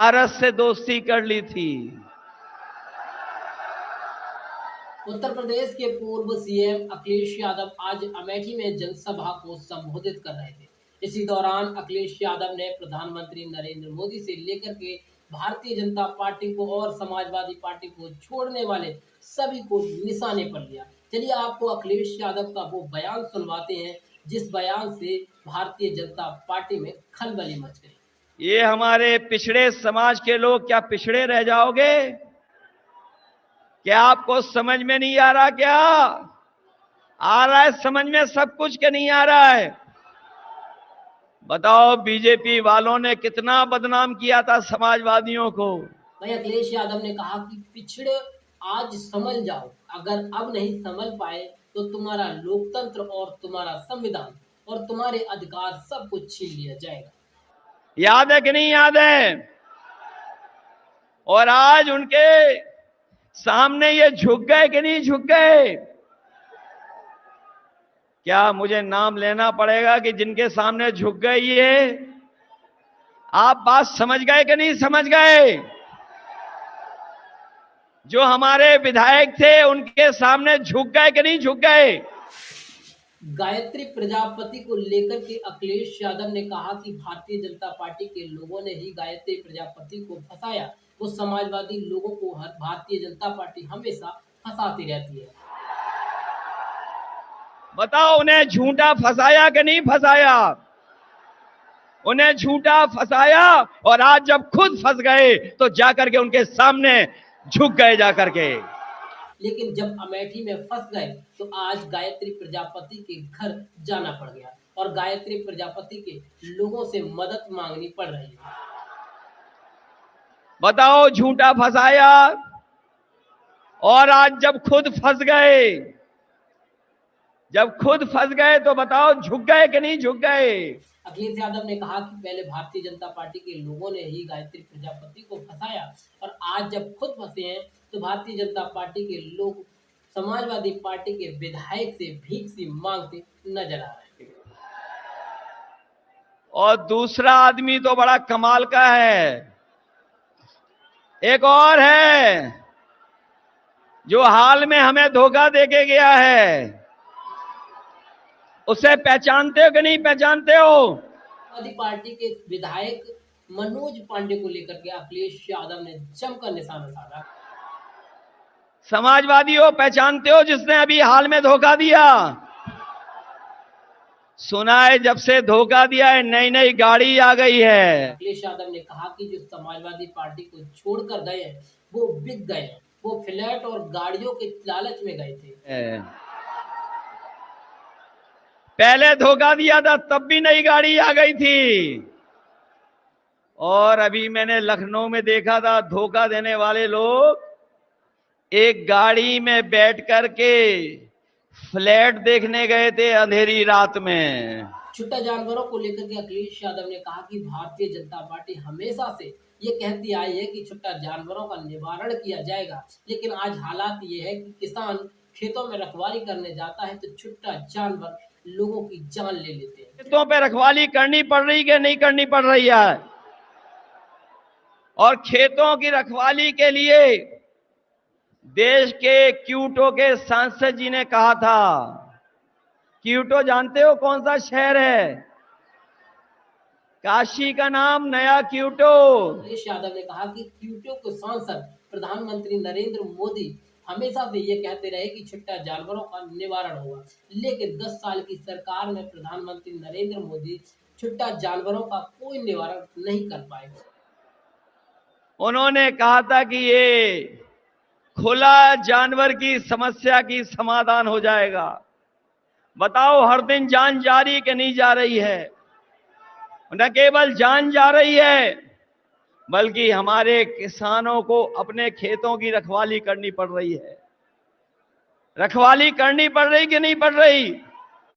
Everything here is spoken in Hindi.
भारत से दोस्ती कर ली थी। उत्तर प्रदेश के पूर्व सीएम अखिलेश यादव आज अमेठी में जनसभा को संबोधित कर रहे थे। इसी दौरान अखिलेश यादव ने प्रधानमंत्री नरेंद्र मोदी से लेकर के भारतीय जनता पार्टी को और समाजवादी पार्टी को छोड़ने वाले सभी को निशाने पर लिया। चलिए आपको अखिलेश यादव का वो बयान सुनवाते हैं जिस बयान से भारतीय जनता पार्टी में खलबली मच गई। ये हमारे पिछड़े समाज के लोग क्या पिछड़े रह जाओगे? क्या आपको समझ में नहीं आ रहा? क्या आ रहा है समझ में सब कुछ के नहीं आ रहा है? बताओ, बीजेपी वालों ने कितना बदनाम किया था समाजवादियों को। भाई अखिलेश यादव ने कहा कि पिछड़े आज समझ जाओ, अगर अब नहीं समझ पाए तो तुम्हारा लोकतंत्र और तुम्हारा संविधान और तुम्हारे अधिकार सब कुछ छीन लिया जाएगा। याद है कि नहीं याद है? और आज उनके सामने ये झुक गए कि नहीं झुक गए? क्या मुझे नाम लेना पड़ेगा कि जिनके सामने झुक गए ये? आप बात समझ गए कि नहीं समझ गए? जो हमारे विधायक थे उनके सामने झुक गए कि नहीं झुक गए? गायत्री प्रजापति को लेकर के अखिलेश यादव ने कहा कि भारतीय जनता पार्टी के लोगों ने ही गायत्री प्रजापति को फंसाया। वो समाजवादी लोगों को हर भारतीय जनता पार्टी हमेशा फंसाती रहती है। बताओ, उन्हें झूठा फंसाया कि नहीं फंसाया? उन्हें झूठा फंसाया और आज जब खुद फंस गए तो जाकर के उनके सामने झुक गए जाकर के। लेकिन जब अमेठी में फंस गए तो आज गायत्री प्रजापति के घर जाना पड़ गया और गायत्री प्रजापति के लोगों से मदद मांगनी पड़ रही है। बताओ, झूठा फंसाया और आज जब खुद फंस गए, जब खुद फंस गए तो बताओ झुक गए कि नहीं झुक गए? अखिलेश यादव ने कहा कि पहले भारतीय जनता पार्टी के लोगों ने ही गायत्री प्रजापति को फंसाया और आज जब खुद फंसे हैं तो भारतीय जनता पार्टी के लोग समाजवादी पार्टी के विधायक से भीख सी मांगते नजर आ रहे हैं। और दूसरा आदमी तो बड़ा कमाल का है, एक और है जो हाल में हमें धोखा देके गया है। उसे पहचानते हो कि नहीं पहचानते हो? समाजवादी पार्टी के विधायक मनोज पांडे को लेकर के अखिलेश यादव ने जमकर निशाना साधा। समाजवादी हो, पहचानते हो जिसने अभी हाल में धोखा दिया? सुना है जब से धोखा दिया है नई नई गाड़ी आ गई है। अखिलेश यादव ने कहा कि जो समाजवादी पार्टी को छोड़कर गए हैं वो बिक गए हैं, वो फ्लैट और गाड़ियों के लालच में गए थे। पहले धोखा दिया था तब भी नई गाड़ी आ गई थी और अभी मैंने लखनऊ में देखा था धोखा देने वाले लोग एक गाड़ी में बैठ करके फ्लैट देखने गए थे अंधेरी रात में। छुट्टा जानवरों को लेकर के अखिलेश यादव ने कहा कि भारतीय जनता पार्टी हमेशा से ये कहती आई है कि छुट्टा जानवरों का निवारण किया जाएगा, लेकिन आज हालात ये है कि किसान खेतों में रखवाली करने जाता है तो छुट्टा जानवर लोगों की जान ले लेते हैं। खेतों पे रखवाली करनी पड़ रही कि नहीं करनी पड़ रही है? और खेतों की रखवाली के लिए देश के क्यूटो के सांसद जी ने कहा था, क्यूटो जानते हो कौन सा शहर है? काशी का नाम नया क्यूटो। अखिलेश यादव ने कहा कि क्यूटो के सांसद प्रधानमंत्री नरेंद्र मोदी हमेशा से ये कहते रहे कि छुट्टा जानवरों का निवारण होगा, लेकिन 10 साल की सरकार में प्रधानमंत्री नरेंद्र मोदी छुट्टा जानवरों का कोई निवारण नहीं कर पाए। उन्होंने कहा था कि ये खुला जानवर की समस्या की समाधान हो जाएगा। बताओ, हर दिन जान जा रही कि नहीं जा रही है? न केवल जान जा रही है बल्कि हमारे किसानों को अपने खेतों की रखवाली करनी पड़ रही है। रखवाली करनी पड़ रही कि नहीं पड़ रही?